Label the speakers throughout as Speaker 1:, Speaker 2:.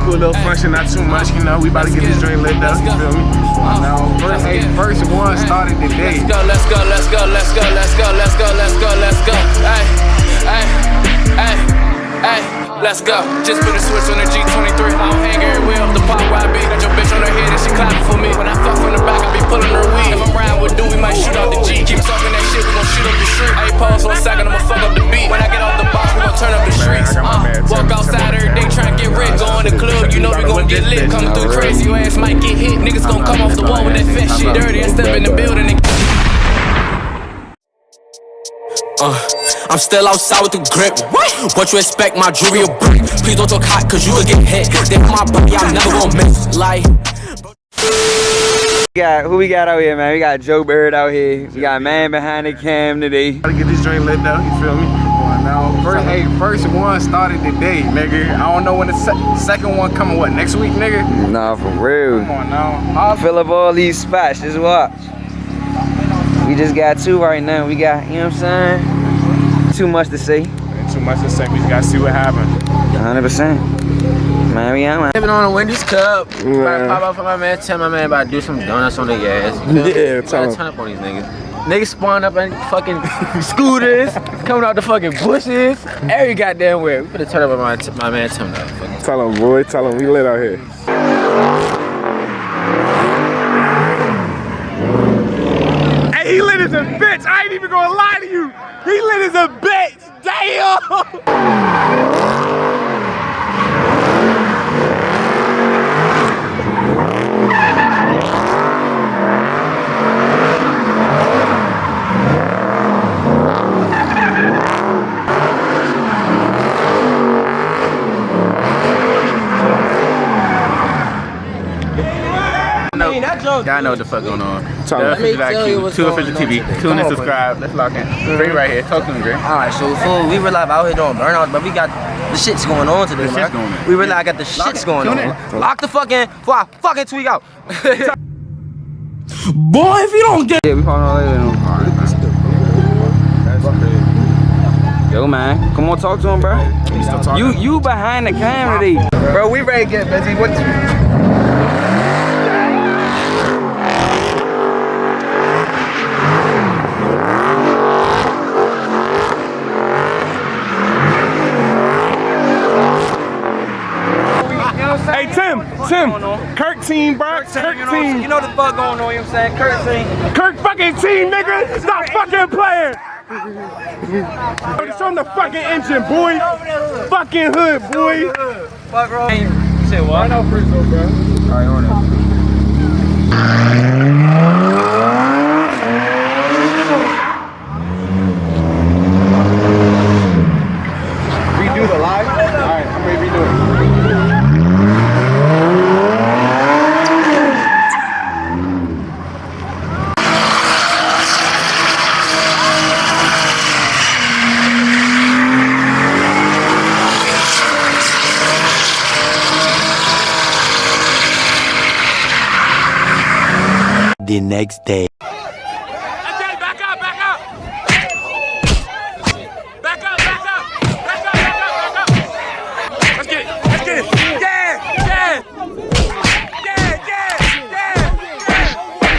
Speaker 1: cool little function, not too much, you know. We about to get this joint lit up, you feel me? Now, first one started today.
Speaker 2: Let's go. Let's go. Just put a switch on the G23. I don't hang everywhere off the pop where I be. Got your bitch on her head and she clapping for me. When I fuck from the back, I be pulling her weed. If I'm riding with dude, we might shoot out the G. Keep talking that shit, we gon' shoot up the street. Hey, pause for a second, I'ma fuck up the beat. When I get off the box, we gon' turn up the streets. Walk outside every day, tryna get rich. Go in the club, you know we gon' get lit. Coming through crazy, your ass might get hit. Niggas gon' come off the wall with that fat shit. Dirty and step in the building and I'm still outside with the grip. What you expect, my jewelry a brick? Please don't talk hot, cause you will get hit. They my body, I'm never gonna miss. Like
Speaker 3: who we got out here, man? We got Joe Bird out here. We got man behind the cam today.
Speaker 1: Gotta get this joint lit up, you feel me? Now, first one started today, nigga. I don't know when the second one coming, what, next week, nigga?
Speaker 3: Nah, for real.
Speaker 1: Come on now.
Speaker 3: I'll fill up all these spots, just watch. We just got 2 right now. We got, you know what I'm saying? Too much to say.
Speaker 1: Too much to say, we just gotta see what happens.
Speaker 3: 100%. Man, we out, man.
Speaker 4: Living on a Wendy's cup. Pop up for my man, tell my man about to do some donuts on the gas.
Speaker 1: Yeah,
Speaker 4: turn up on these niggas. Niggas spawn up in fucking scooters, coming out the fucking bushes, every goddamn where. We better turn up on my man, Tim.
Speaker 1: Tell him, boy, tell him we lit out here. He lit as a bitch. I ain't even gonna lie to you. He lit as a bitch. Damn. Y'all know what the fuck going on. The official IQ, 2 official TV, tune and subscribe. Let's lock in. Gray right here. Talk to him, Gray.
Speaker 4: Alright, so fool, we were live out here doing burnouts, but we got the shits going on today, man. We really got the shits going on. Lock the fucking before I fucking tweak out. Boy, if you don't get
Speaker 3: we calling all later. Yo, man, come on, talk to him, bro. You behind the camera today.
Speaker 1: Bro, we ready to get busy. What Hey, Tim, Kirk team, bro. Kirk team.
Speaker 3: You know the fuck going on, you know what I'm saying? Kirk team.
Speaker 1: Kirk fucking team, nigga. Stop fucking playing. Show him the fucking engine, boy. Fucking hood, boy.
Speaker 3: Fuck wrong. You said what?
Speaker 1: I know first though, bro.
Speaker 3: Alright, on it.
Speaker 1: Redo the live? Alright, I'm ready to redo it.
Speaker 5: The next day.
Speaker 2: back up. Let's get it. Yeah.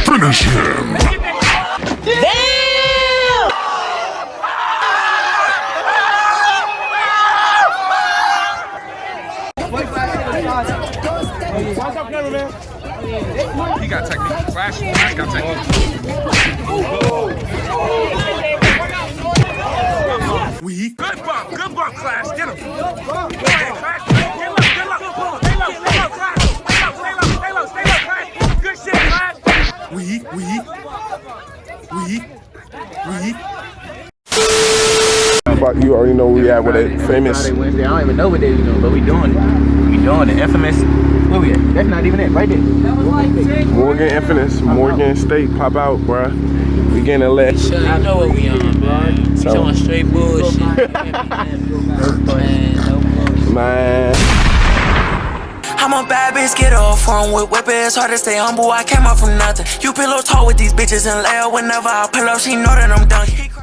Speaker 5: Finish him.
Speaker 2: Damn!
Speaker 1: What's up, cameraman? He got technique. Flash got technique. Good bump, Clash. Get him. Go ahead, Clash. Get low. Stay low, Clash. Stay low, Clash. Good shit, Clash. Fuck, you already know where we at with it. Famous.
Speaker 4: Wednesday. I don't even know what day we doing, but we doing it. We doing it. Infamous. Where we at? That's not even it. Right there.
Speaker 1: Morgan Infamous. Morgan State. Pop out, bruh. We getting lit.
Speaker 2: You know what we on, man. We showing straight bullshit.
Speaker 1: Man.
Speaker 6: I'm a bad bitch, get off from with whip it. It's hard to stay humble, I came up from nothing. You pillow talk with these bitches and lay up whenever I pull up, she know that I'm done.